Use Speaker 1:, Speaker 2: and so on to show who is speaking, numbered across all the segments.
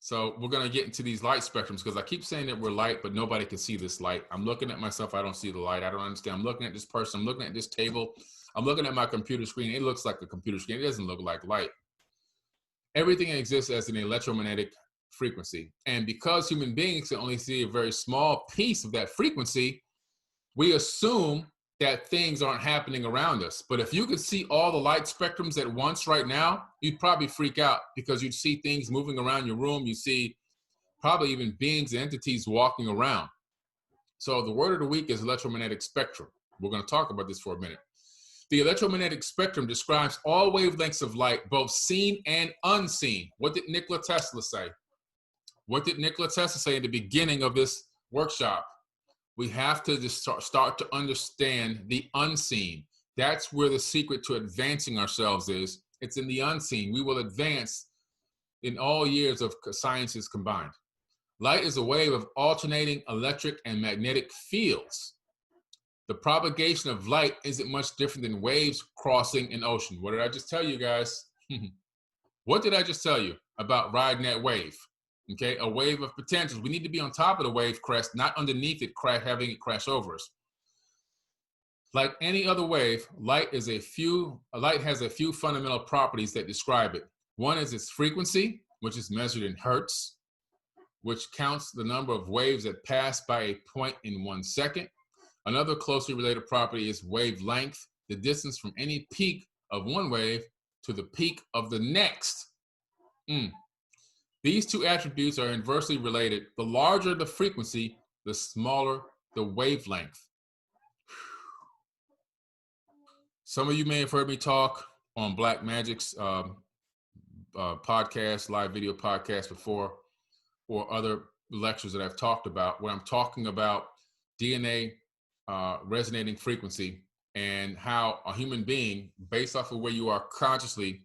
Speaker 1: So we're going to get into these light spectrums because I keep saying that we're light, but nobody can see this light. I'm looking at myself. I don't see the light. I don't understand. I'm looking at this person. I'm looking at this table. I'm looking at my computer screen. It looks like a computer screen. It doesn't look like light. Everything exists as an electromagnetic frequency. And because human beings can only see a very small piece of that frequency, we assume that things aren't happening around us. But if you could see all the light spectrums at once right now, you'd probably freak out because you'd see things moving around your room. You see probably even beings and entities walking around. So the word of the week is electromagnetic spectrum. We're going to talk about this for a minute. The electromagnetic spectrum describes all wavelengths of light, both seen and unseen. What did Nikola Tesla say? What did Nikola Tesla say at the beginning of this workshop? We have to just start to understand the unseen. That's where the secret to advancing ourselves is. It's in the unseen. We will advance in all years of sciences combined. Light is a wave of alternating electric and magnetic fields. The propagation of light isn't much different than waves crossing an ocean. What did I just tell you guys? What did I just tell you about riding that wave? Okay, a wave of potentials. We need to be on top of the wave crest, not underneath it, having it crash over us. Like any other wave, light has a few fundamental properties that describe it. One is its frequency, which is measured in hertz, which counts the number of waves that pass by a point in 1 second. Another closely related property is wavelength, the distance from any peak of one wave to the peak of the next. These two attributes are inversely related. The larger the frequency, the smaller the wavelength. Some of you may have heard me talk on Black Magic's podcast, live video podcast before, or other lectures that I've talked about, where I'm talking about DNA resonating frequency and how a human being, based off of where you are consciously,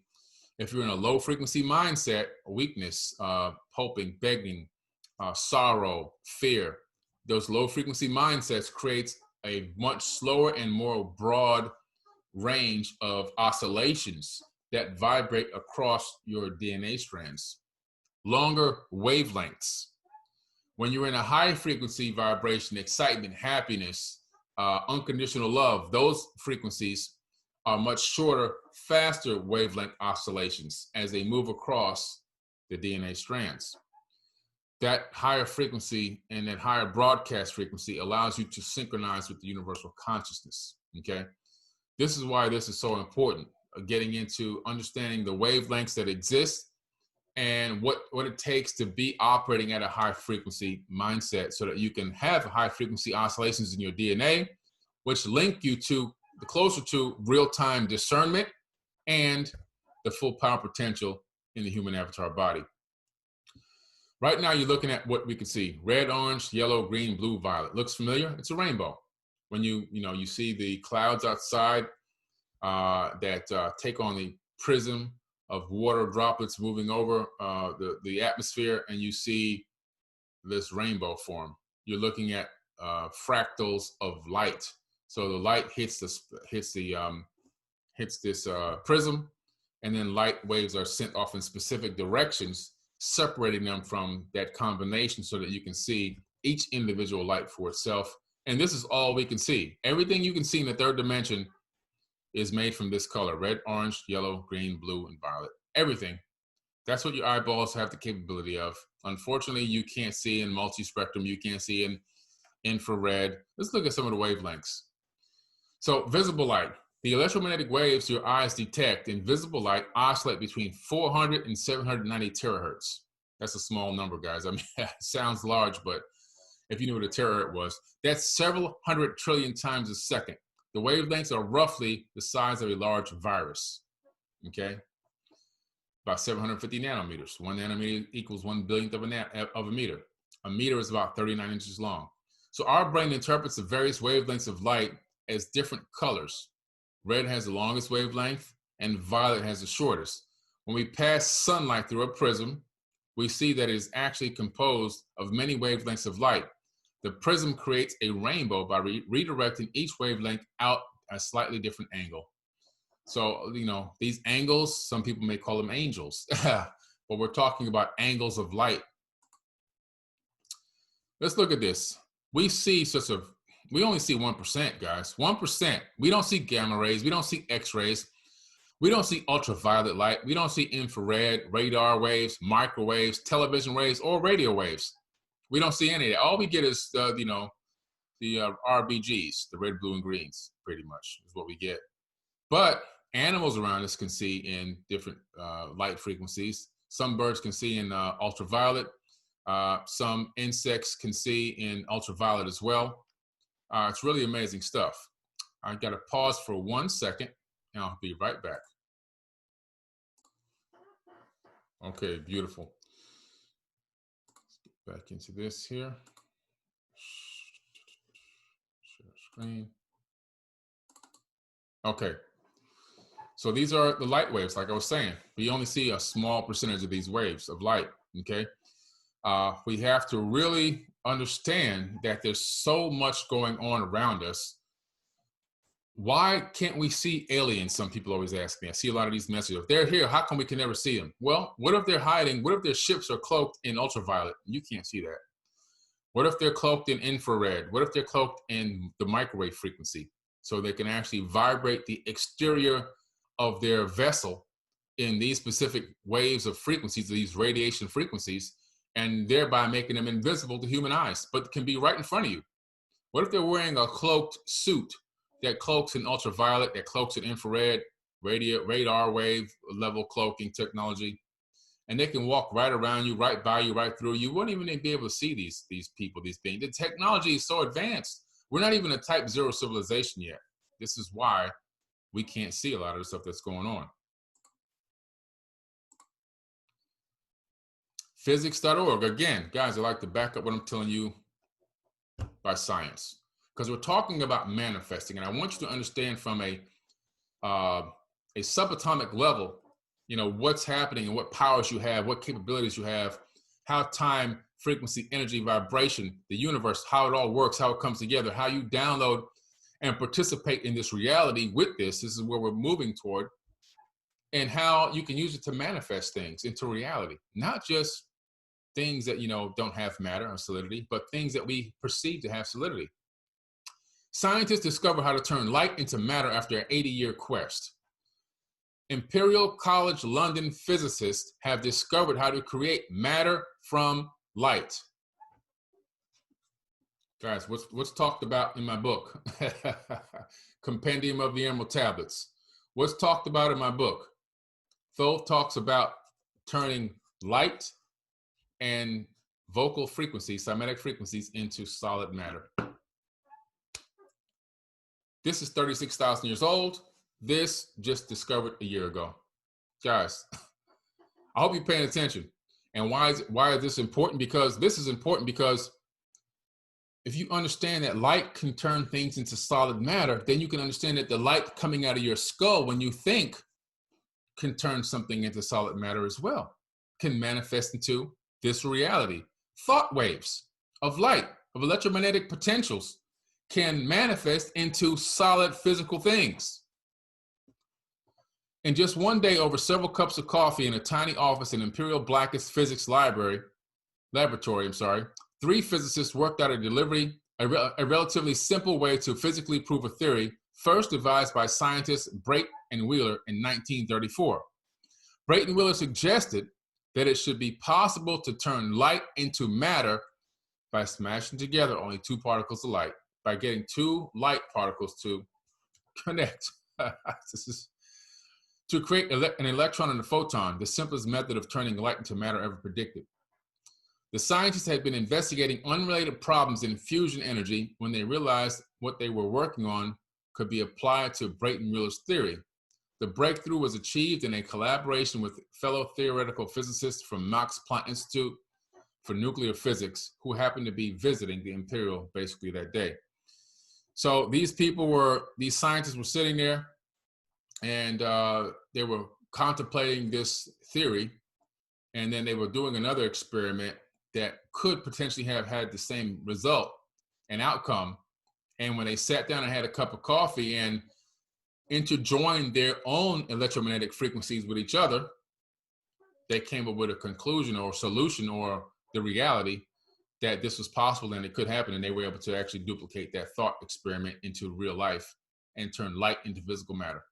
Speaker 1: if you're in a low frequency mindset, weakness, hoping, begging, sorrow, fear, those low frequency mindsets creates a much slower and more broad range of oscillations that vibrate across your DNA strands. Longer wavelengths. When you're in a high frequency vibration, excitement, happiness, unconditional love, those frequencies are much shorter, faster wavelength oscillations as they move across the DNA strands. That higher frequency and that higher broadcast frequency allows you to synchronize with the universal consciousness, okay? This is why this is so important, getting into understanding the wavelengths that exist and what it takes to be operating at a high frequency mindset so that you can have high frequency oscillations in your DNA, which link you to the closer to real-time discernment and the full power potential in the human avatar body. Right now, you're looking at what we can see: red, orange, yellow, green, blue, violet. Looks familiar? It's a rainbow. When you see the clouds outside that take on the prism of water droplets moving over the atmosphere, and you see this rainbow form. You're looking at fractals of light. So the light hits this prism, and then light waves are sent off in specific directions, separating them from that combination so that you can see each individual light for itself. And this is all we can see. Everything you can see in the third dimension is made from this color: red, orange, yellow, green, blue, and violet. Everything. That's what your eyeballs have the capability of. Unfortunately, you can't see in multi-spectrum. You can't see in infrared. Let's look at some of the wavelengths. So visible light. The electromagnetic waves your eyes detect in visible light oscillate between 400 and 790 terahertz. That's a small number, guys. I mean, it sounds large, but if you knew what a terahertz was, that's several hundred trillion times a second. The wavelengths are roughly the size of a large virus, okay? About 750 nanometers. 1 nanometer equals 1 billionth of a meter. A meter is about 39 inches long. So our brain interprets the various wavelengths of light as different colors. Red has the longest wavelength and violet has the shortest. When we pass sunlight through a prism, we see that it is actually composed of many wavelengths of light. The prism creates a rainbow by redirecting each wavelength out a slightly different angle. So, these angles, some people may call them angels. but we're talking about angles of light. Let's look at this. We only see 1%, guys. 1%. We don't see gamma rays. We don't see X-rays. We don't see ultraviolet light. We don't see infrared, radar waves, microwaves, television waves, or radio waves. We don't see any of that. All we get is, the RBGs, the red, blue, and greens, pretty much is what we get. But animals around us can see in different light frequencies. Some birds can see in ultraviolet. Some insects can see in ultraviolet as well. It's really amazing stuff. I got to pause for 1 second, and I'll be right back. Okay, beautiful. Let's get back into this here. Share screen. Okay. So these are the light waves, like I was saying. We only see a small percentage of these waves of light, okay? We have to really understand that there's so much going on around us. Why can't we see aliens? Some people always ask me. I see a lot of these messages. If they're here, how come we can never see them? Well, what if they're hiding? What if their ships are cloaked in ultraviolet? You can't see that. What if they're cloaked in infrared? What if they're cloaked in the microwave frequency? So they can actually vibrate the exterior of their vessel in these specific waves of frequencies, these radiation frequencies, and thereby making them invisible to human eyes, but can be right in front of you. What if they're wearing a cloaked suit that cloaks in ultraviolet, that cloaks in infrared, radar wave level cloaking technology, and they can walk right around you, right by you, right through you? You wouldn't even be able to see these people, these beings. The technology is so advanced. We're not even a type 0 civilization yet. This is why we can't see a lot of the stuff that's going on. Physics.org. Again, guys, I like to back up what I'm telling you by science, because we're talking about manifesting, and I want you to understand from a subatomic level, what's happening and what powers you have, what capabilities you have, how time, frequency, energy, vibration, the universe, how it all works, how it comes together, how you download and participate in this reality with this. This is where we're moving toward, and how you can use it to manifest things into reality, not just things that, don't have matter or solidity, but things that we perceive to have solidity. Scientists discover how to turn light into matter after an 80-year quest. Imperial College London physicists have discovered how to create matter from light. Guys, what's talked about in my book, Compendium of the Emerald Tablets? What's talked about in my book? Thoth talks about turning light and vocal frequencies, cymatic frequencies, into solid matter. This is 36,000 years old. This just discovered a year ago. Guys, I hope you're paying attention. And why is this important? Because this is important because if you understand that light can turn things into solid matter, then you can understand that the light coming out of your skull when you think can turn something into solid matter as well, can manifest into this reality. Thought waves of light, of electromagnetic potentials, can manifest into solid physical things. In just one day, over several cups of coffee in a tiny office in Imperial Blackest Physics Laboratory, 3 physicists worked out a relatively simple way to physically prove a theory first devised by scientists Brate and Wheeler in 1934. Brate and Wheeler suggested that it should be possible to turn light into matter by smashing together only 2 particles of light, by getting 2 light particles to connect. To create an electron and a photon, the simplest method of turning light into matter ever predicted. The scientists had been investigating unrelated problems in fusion energy when they realized what they were working on could be applied to Brate and Wheeler's theory. The breakthrough was achieved in a collaboration with fellow theoretical physicists from Max Planck Institute for Nuclear Physics, who happened to be visiting the Imperial basically that day. So these scientists were sitting there, and they were contemplating this theory, and then they were doing another experiment that could potentially have had the same result and outcome. And when they sat down and had a cup of coffee and interjoined their own electromagnetic frequencies with each other, they came up with a conclusion or solution or the reality that this was possible and it could happen, and they were able to actually duplicate that thought experiment into real life and turn light into physical matter.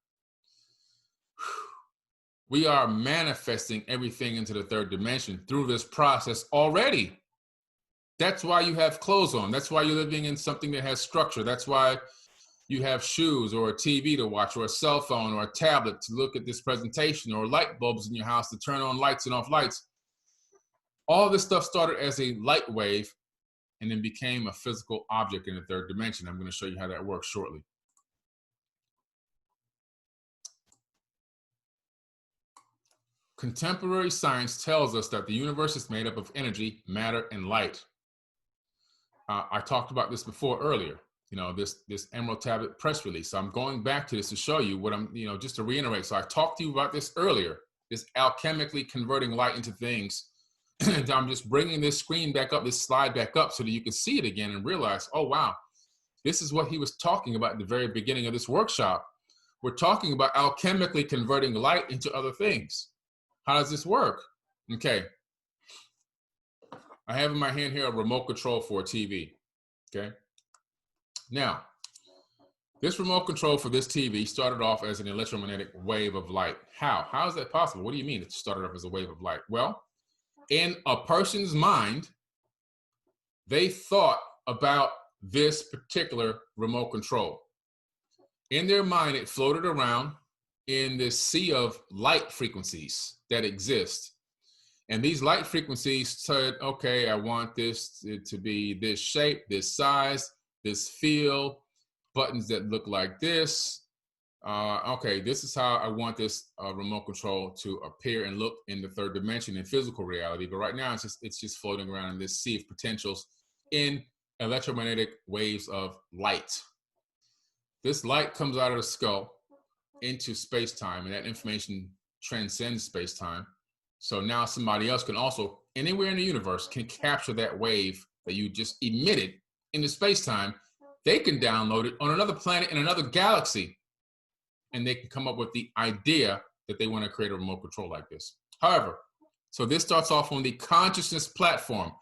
Speaker 1: We are manifesting everything into the third dimension through this process already. That's why you have clothes on. That's why you're living in something that has structure. That's why you have shoes or a TV to watch or a cell phone or a tablet to look at this presentation, or light bulbs in your house to turn on lights and off lights. All this stuff started as a light wave and then became a physical object in the third dimension. I'm going to show you how that works shortly. Contemporary science tells us that the universe is made up of energy, matter, and light. I talked about this before earlier, this Emerald Tablet press release. So I'm going back to this to show you what I'm, just to reiterate. So I talked to you about this earlier, this alchemically converting light into things. And I'm just bringing this screen back up, this slide back up so that you can see it again and realize, oh, wow, this is what he was talking about at the very beginning of this workshop. We're talking about alchemically converting light into other things. How does this work? Okay. I have in my hand here a remote control for a TV. Okay. Now, this remote control for this TV started off as an electromagnetic wave of light. How? How is that possible? What do you mean it started off as a wave of light? Well, in a person's mind, they thought about this particular remote control. In their mind, it floated around in this sea of light frequencies that exist. And these light frequencies said, okay, I want this to be this shape, this size, this feel, buttons that look like this. Okay, this is how I want this remote control to appear and look in the third dimension in physical reality. But right now, it's just floating around in this sea of potentials in electromagnetic waves of light. This light comes out of the skull into space-time, and that information transcends space-time. So now somebody else can also, anywhere in the universe, can capture that wave that you just emitted into space-time. They can download it on another planet in another galaxy, and they can come up with the idea that they want to create a remote control like this. However, so this starts off on the consciousness platform.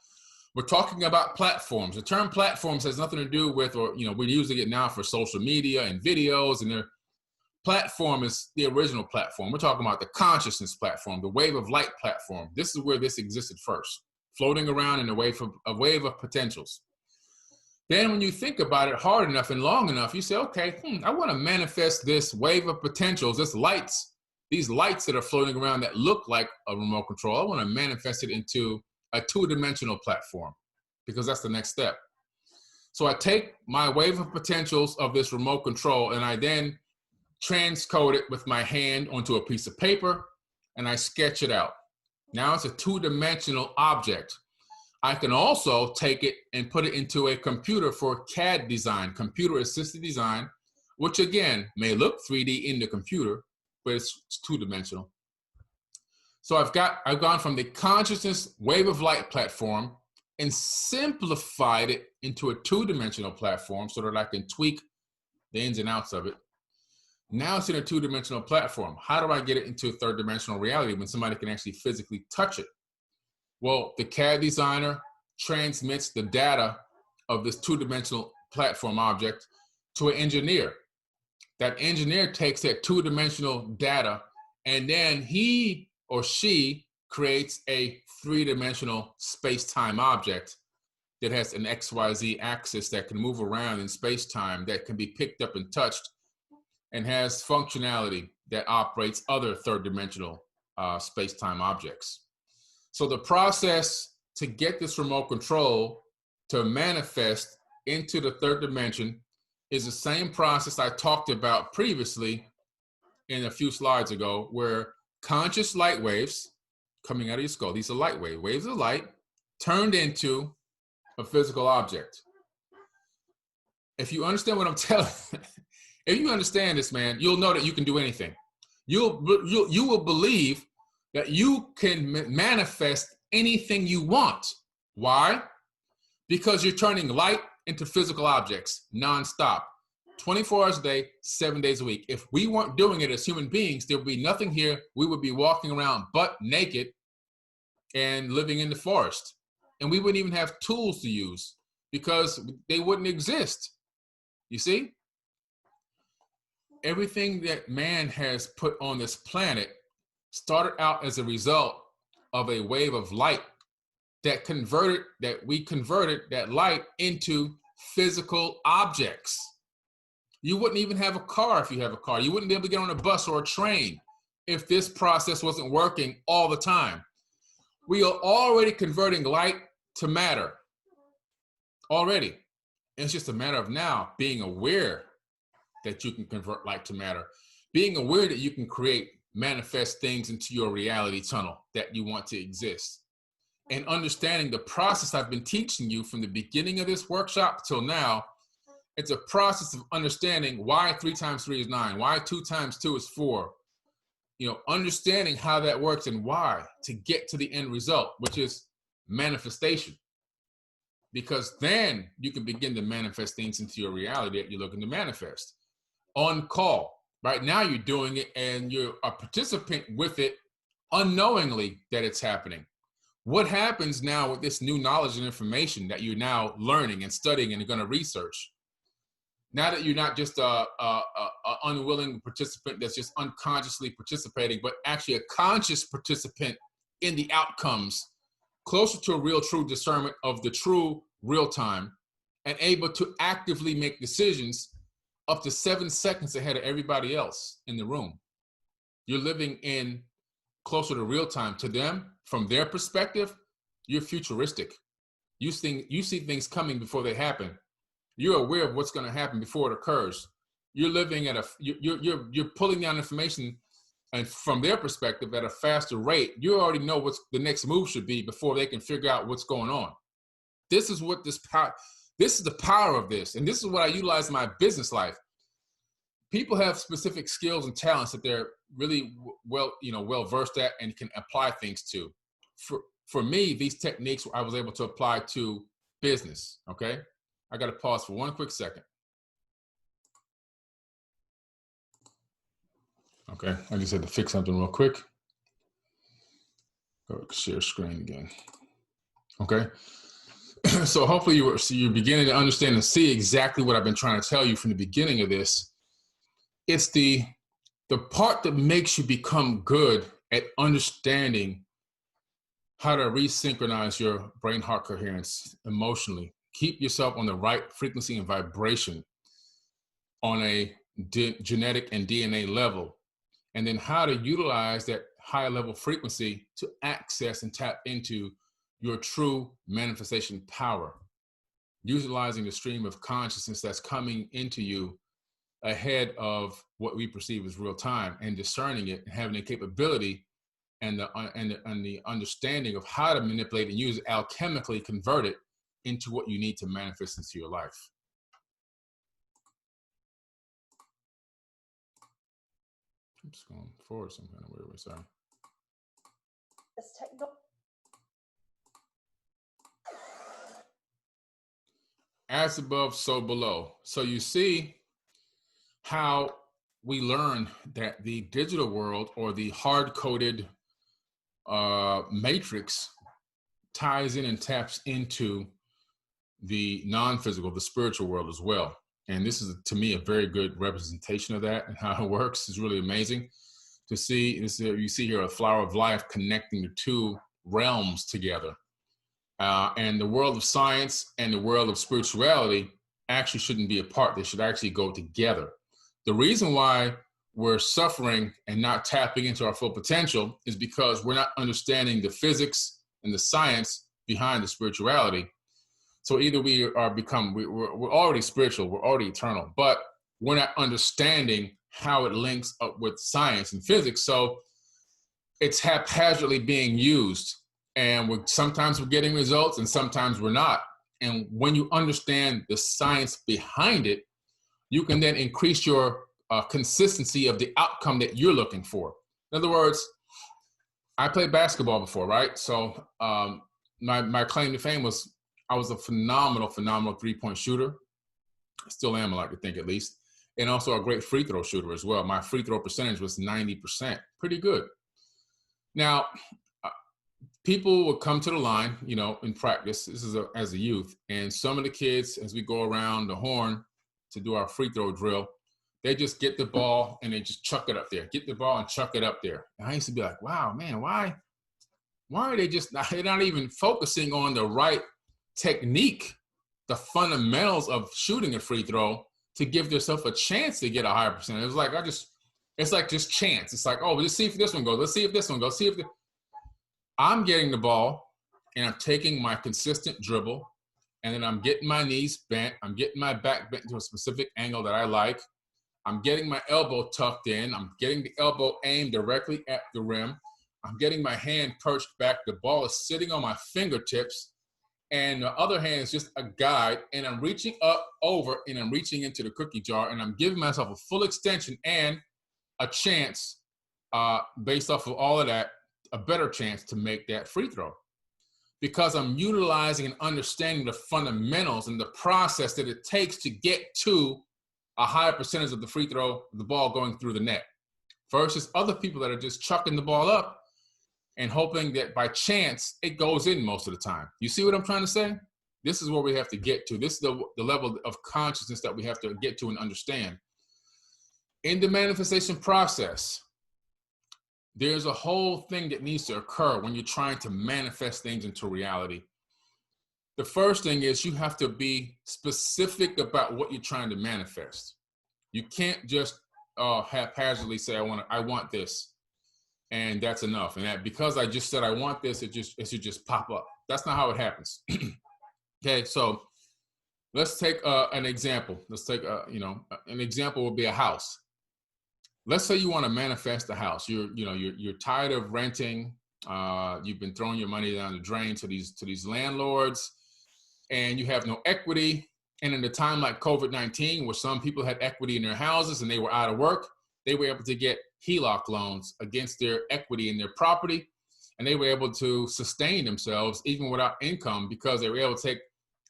Speaker 1: We're talking about platforms. The term platforms has nothing to do with, or we're using it now for social media and videos, and their platform is the original platform. We're talking about the consciousness platform, the wave of light platform. This is where this existed first, floating around in a wave of potentials. Then when you think about it hard enough and long enough, you say, okay, I want to manifest this wave of potentials, these lights that are floating around that look like a remote control. I want to manifest it into a two-dimensional platform, because that's the next step. So I take my wave of potentials of this remote control, and I then transcode it with my hand onto a piece of paper, and I sketch it out. Now it's a two-dimensional object. I can also take it and put it into a computer for CAD design, computer-assisted design, which again may look 3D in the computer, but it's two-dimensional. So I've gone from the consciousness wave of light platform and simplified it into a two-dimensional platform so that I can tweak the ins and outs of it. Now it's in a two-dimensional platform. How do I get it into a third-dimensional reality when somebody can actually physically touch it? Well, the CAD designer transmits the data of this two-dimensional platform object to an engineer. That engineer takes that two-dimensional data, and then he or she creates a three-dimensional space-time object that has an XYZ axis that can move around in space-time, that can be picked up and touched, and has functionality that operates other third-dimensional space-time objects. So the process to get this remote control to manifest into the third dimension is the same process I talked about previously in a few slides ago, where conscious light waves coming out of your skull, these are light waves of light, turned into a physical object. If you understand what I'm telling you, if you understand this, man, you'll know that you can do anything. You will believe that you can manifest anything you want. Why? Because you're turning light into physical objects nonstop, 24 hours a day, 7 days a week. If we weren't doing it as human beings, there would be nothing here. We would be walking around butt naked and living in the forest. And we wouldn't even have tools to use because they wouldn't exist. You see? Everything that man has put on this planet started out as a result of a wave of light that we converted that light into physical objects. You wouldn't even have a car if you have a car. You wouldn't be able to get on a bus or a train if this process wasn't working all the time. We are already converting light to matter. Already. And it's just a matter of now being aware that you can convert light to matter. Being aware that you can manifest things into your reality tunnel that you want to exist. And understanding the process I've been teaching you from the beginning of this workshop till now. It's a process of understanding why 3 times 3 is 9, why 2 times 2 is 4. You know, understanding how that works and why to get to the end result, which is manifestation. Because then you can begin to manifest things into your reality that you're looking to manifest. On call. Right now you're doing it and you're a participant with it unknowingly that it's happening. What happens now with this new knowledge and information that you're now learning and studying and you're going to research? Now that you're not just a unwilling participant that's just unconsciously participating, but actually a conscious participant in the outcomes, closer to a real true discernment of the true real time, and able to actively make decisions up to 7 seconds ahead of everybody else in the room. You're living in closer to real time. To them, from their perspective, you're futuristic. You see things coming before they happen. You're aware of what's going to happen before it occurs. You're living at you're pulling down information, and from their perspective at a faster rate. You already know what the next move should be before they can figure out what's going on. This is what this is the power of this, and this is what I utilize in my business life. People have specific skills and talents that they're really well versed at and can apply things to. For me, these techniques I was able to apply to business. Okay. I got to pause for one quick second. Okay, I just had to fix something real quick. Go share screen again. Okay, so hopefully you're beginning to understand and see exactly what I've been trying to tell you from the beginning of this. It's the part that makes you become good at understanding how to resynchronize your brain-heart coherence emotionally. Keep yourself on the right frequency and vibration on a genetic and DNA level, and then how to utilize that higher level frequency to access and tap into your true manifestation power, utilizing the stream of consciousness that's coming into you ahead of what we perceive as real time, and discerning it and having the capability and the understanding of how to manipulate and use it, alchemically convert it into what you need to manifest into your life. I'm just going forward some kind of way. Sorry. As above, so below. So you see how we learn that the digital world, or the hard-coded matrix, ties in and taps into the non-physical, the spiritual world as well. And this is, to me, a very good representation of that and how it works. It's really amazing to see. You see here a flower of life connecting the two realms together. And the world of science and the world of spirituality actually shouldn't be apart. They should actually go together. The reason why we're suffering and not tapping into our full potential is because we're not understanding the physics and the science behind the spirituality. So either we're already spiritual, we're already eternal, but we're not understanding how it links up with science and physics. So it's haphazardly being used, and sometimes we're getting results and sometimes we're not. And when you understand the science behind it, you can then increase your consistency of the outcome that you're looking for. In other words, I played basketball before, right? So my claim to fame was I was a phenomenal three-point shooter. Still am, I like to think, at least. And also a great free throw shooter as well. My free throw percentage was 90%, pretty good. Now, people would come to the line, you know, in practice. This is as a youth, and some of the kids, as we go around the horn to do our free throw drill, they just get the ball and they just chuck it up there. Get the ball and chuck it up there. And I used to be like, wow, man, why are they just not, they're not even focusing on the right technique, the fundamentals of shooting a free throw to give themselves a chance to get a higher percentage. It's like, it's like just chance. It's like, oh, let's see if this one goes. Let's see if this one goes. See if I'm getting the ball and I'm taking my consistent dribble, and then I'm getting my knees bent. I'm getting my back bent to a specific angle that I like. I'm getting my elbow tucked in. I'm getting the elbow aimed directly at the rim. I'm getting my hand perched back. The ball is sitting on my fingertips, and the other hand is just a guide, and I'm reaching up over, and I'm reaching into the cookie jar, and I'm giving myself a full extension and a chance, based off of all of that, a better chance to make that free throw, because I'm utilizing and understanding the fundamentals and the process that it takes to get to a higher percentage of the free throw, the ball going through the net, versus other people that are just chucking the ball up and hoping that by chance it goes in most of the time. You see what I'm trying to say? This is where we have to get to. This is the level of consciousness that we have to get to and understand. In the manifestation process, there's a whole thing that needs to occur when you're trying to manifest things into reality. The first thing is you have to be specific about what you're trying to manifest. You can't just haphazardly say, I want this, and that's enough. And that because I just said I want this, it should just pop up. That's not how it happens. Okay, so let's take an example. Let's take an example would be a house. Let's say you want to manifest a house. You're tired of renting. You've been throwing your money down the drain to these landlords, and you have no equity. And in a time like COVID-19, where some people had equity in their houses and they were out of work, they were able to get HELOC loans against their equity in their property, and they were able to sustain themselves even without income because they were able to take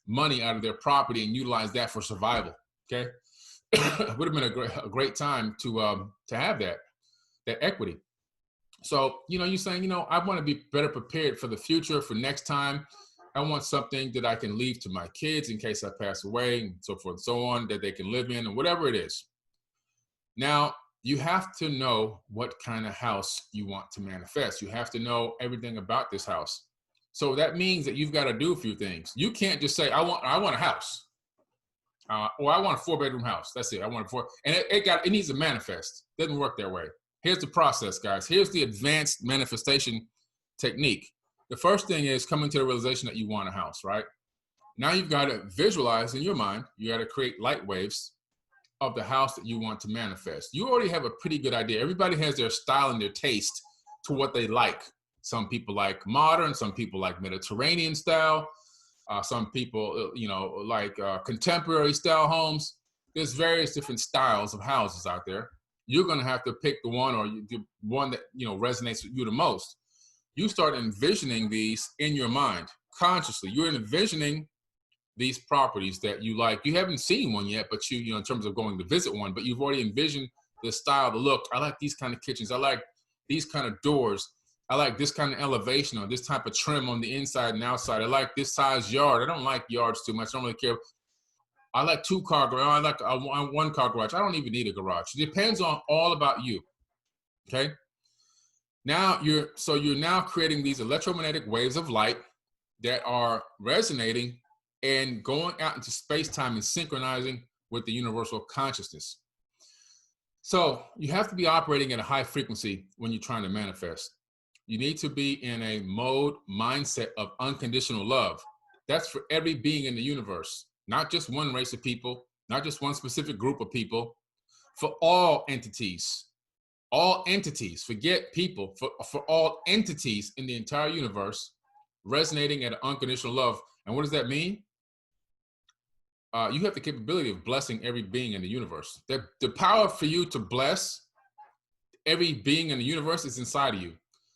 Speaker 1: money out of their property and utilize that for survival. Okay. It would have been a great time to have that equity. So, you're saying, I want to be better prepared for the future, for next time. I want something that I can leave to my kids in case I pass away, and so forth and so on, that they can live in, and whatever it is. Now, you have to know what kind of house you want to manifest. You have to know everything about this house. So that means that you've got to do a few things. You can't just say, I want a house. Or I want a 4-bedroom house. That's it. I want a 4, and it needs to manifest. It doesn't work that way. Here's the process, guys. Here's the advanced manifestation technique. The first thing is coming to the realization that you want a house, right? Now you've got to visualize in your mind. You got to create light waves of the house that you want to manifest. You already have a pretty good idea. Everybody has their style and their taste to what they like. Some people like modern. Some people like Mediterranean style. Some people, like contemporary style homes. There's various different styles of houses out there. You're going to have to pick the one, or the one that, resonates with you the most. You start envisioning these in your mind consciously. You're envisioning these properties that you like. You haven't seen one yet, but in terms of going to visit one, but you've already envisioned the style, the look. I like these kind of kitchens. I like these kind of doors. I like this kind of elevation, or this type of trim on the inside and outside. I like this size yard. I don't like yards too much. I don't really care. I like 2-car garage. I like a 1-car garage. I don't even need a garage. It depends on all about you. Okay. Now you're now creating these electromagnetic waves of light that are resonating and going out into space-time and synchronizing with the universal consciousness. So you have to be operating at a high frequency when you're trying to manifest. You need to be in a mindset of unconditional love. That's for every being in the universe, not just one race of people, not just one specific group of people, for all entities. All entities, forget people, for all entities in the entire universe, resonating at an unconditional love. And what does that mean? You have the capability of blessing every being in the universe. The power for you to bless every being in the universe is inside of you.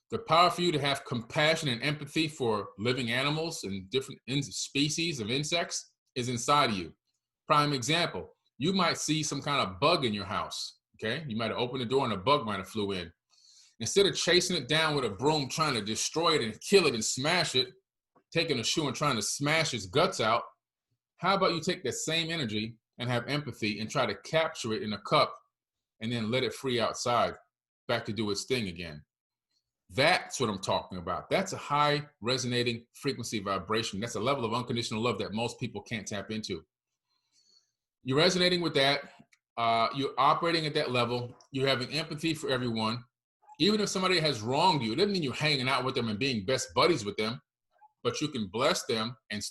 Speaker 1: The power for you to have compassion and empathy for living animals and different species of insects is inside of you. Prime example, you might see some kind of bug in your house. Okay, you might have opened the door and a bug might have flew in. Instead of chasing it down with a broom, trying to destroy it and kill it and smash it, taking a shoe and trying to smash its guts out, how about you take that same energy and have empathy and try to capture it in a cup and then let it free outside, back to do its thing again. That's what I'm talking about. That's a high resonating frequency vibration. That's a level of unconditional love that most people can't tap into. You're resonating with that. You're operating at that level. You're having empathy for everyone. Even if somebody has wronged you, it doesn't mean you're hanging out with them and being best buddies with them, but you can bless them and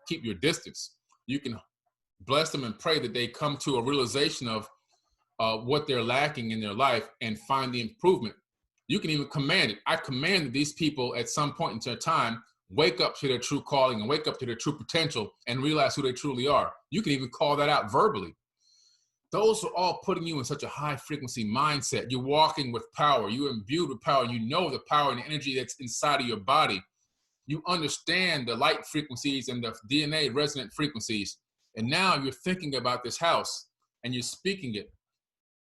Speaker 1: keep your distance. You can bless them and pray that they come to a realization of what they're lacking in their life and find the improvement. You can even command it. I command that these people at some point in their time wake up to their true calling and wake up to their true potential and realize who they truly are. You can even call that out verbally. Those are all putting you in such a high frequency mindset. You're walking with power. You're imbued with power. You know the power and the energy that's inside of your body. You understand the light frequencies and the DNA resonant frequencies. And now you're thinking about this house and you're speaking it.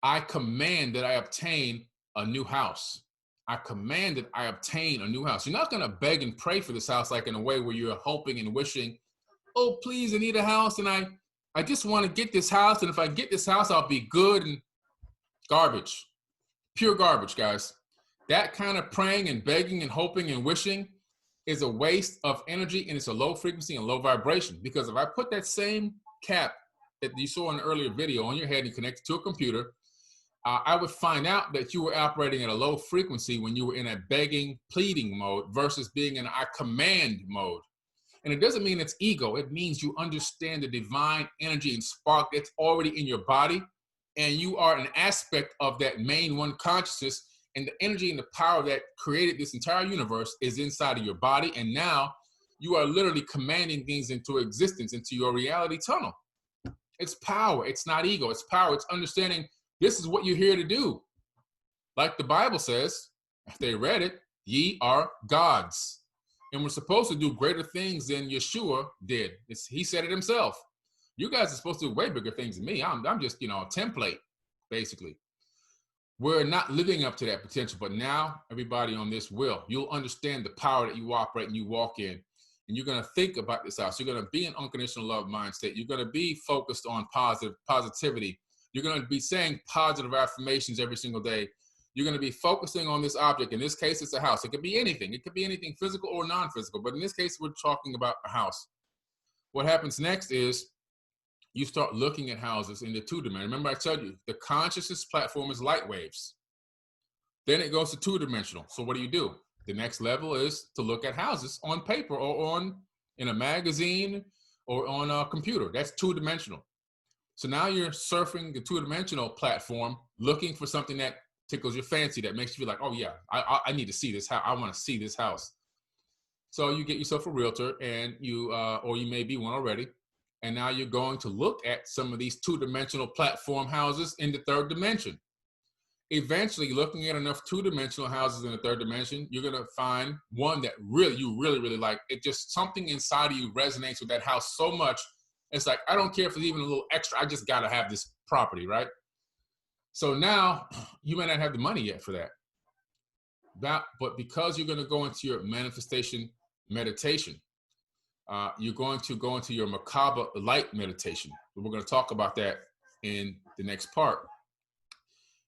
Speaker 1: I command that I obtain a new house. I command that I obtain a new house. You're not going to beg and pray for this house like in a way where you're hoping and wishing, oh, please, I need a house and I just want to get this house. And if I get this house, I'll be good. And garbage, pure garbage, guys. That kind of praying and begging and hoping and wishing is a waste of energy, and it's a low frequency and low vibration. Because if I put that same cap that you saw in an earlier video on your head and connect it to a computer, I would find out that you were operating at a low frequency when you were in a begging, pleading mode versus being in a I command mode. And it doesn't mean it's ego. It means you understand the divine energy and spark that's already in your body, and you are an aspect of that main one consciousness, and the energy and the power that created this entire universe is inside of your body. And now you are literally commanding things into existence, into your reality tunnel. It's power. It's not ego. It's power. It's understanding this is what you're here to do. Like the Bible says, if they read it, ye are gods. And we're supposed to do greater things than Yeshua did. He said it himself. You guys are supposed to do way bigger things than me. I'm just, a template, basically. We're not living up to that potential, but now everybody on this will. You'll understand the power that you operate and you walk in. And you're going to think about this house. You're going to be in unconditional love mindset. You're going to be focused on positivity. You're going to be saying positive affirmations every single day. You're going to be focusing on this object. In this case, it's a house. It could be anything. It could be anything physical or non-physical. But in this case, we're talking about a house. What happens next is you start looking at houses in the two-dimensional. Remember I told you, the consciousness platform is light waves. Then it goes to two-dimensional. So what do? The next level is to look at houses on paper or in a magazine or on a computer. That's two-dimensional. So now you're surfing the two-dimensional platform, looking for something that tickles your fancy, that makes you feel like, oh yeah, I need to see this house. I want to see this house. So you get yourself a realtor, and or you may be one already. And now you're going to look at some of these two-dimensional platform houses in the third dimension. Eventually, looking at enough two-dimensional houses in the third dimension, you're going to find one that you really like. It just, something inside of you resonates with that house so much. It's like, I don't care if it's even a little extra. I just got to have this property, right? So now you may not have the money yet for that. But because you're going to go into your manifestation meditation, you're going to go into your Merkaba light meditation. We're going to talk about that in the next part.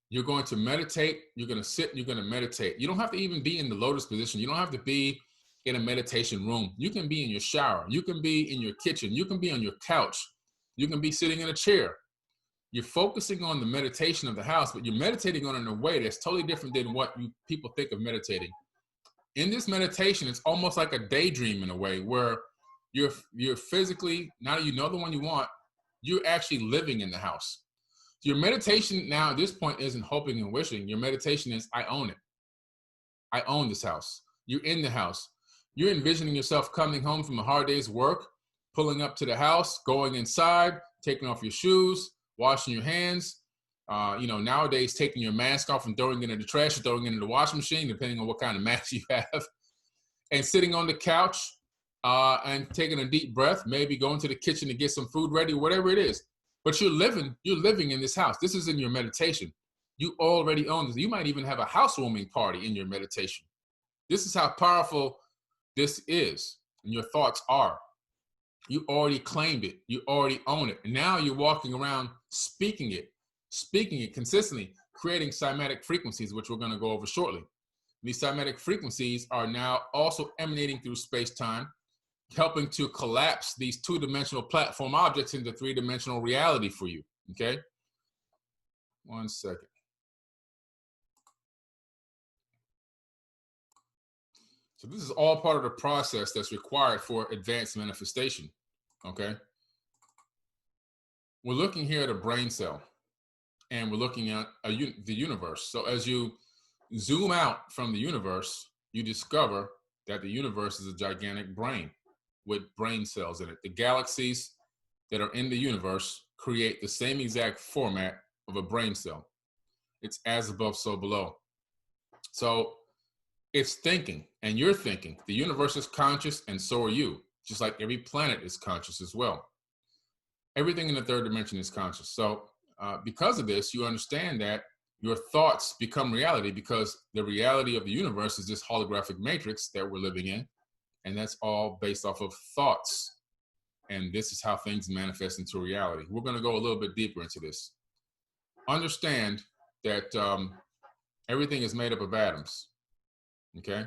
Speaker 1: You're going to meditate. You're going to sit. You're going to meditate. You don't have to even be in the lotus position. You don't have to be in a meditation room. You can be in your shower. You can be in your kitchen. You can be on your couch. You can be sitting in a chair. You're focusing on the meditation of the house, but you're meditating on it in a way that's totally different than what people think of meditating. In this meditation, it's almost like a daydream in a way where you're physically, now that you know the one you want, you're actually living in the house. So your meditation now at this point isn't hoping and wishing. Your meditation is, I own it. I own this house. You're in the house. You're envisioning yourself coming home from a hard day's work, pulling up to the house, going inside, taking off your shoes, washing your hands. Nowadays, taking your mask off and throwing it in the trash or throwing it in the washing machine, depending on what kind of mask you have, and sitting on the couch and taking a deep breath, maybe going to the kitchen to get some food ready, whatever it is. But you're living in this house. This is in your meditation. You already own this. You might even have a housewarming party in your meditation. This is how powerful this is, and your thoughts are. You already claimed it. You already own it. And now you're walking around speaking it consistently, creating cymatic frequencies, which we're going to go over shortly. These cymatic frequencies are now also emanating through space-time, helping to collapse these two-dimensional platform objects into three-dimensional reality for you, okay? 1 second. So this is all part of the process that's required for advanced manifestation, okay? We're looking here at a brain cell, and we're looking at the universe. So as you zoom out from the universe, you discover that the universe is a gigantic brain with brain cells in it. The galaxies that are in the universe create the same exact format of a brain cell. It's as above, so below. So it's thinking, and you're thinking. The universe is conscious, and so are you, just like every planet is conscious as well. Everything in the third dimension is conscious. So because of this, you understand that your thoughts become reality, because the reality of the universe is this holographic matrix that we're living in, and that's all based off of thoughts. And this is how things manifest into reality. We're going to go a little bit deeper into this. Understand that everything is made up of atoms, okay?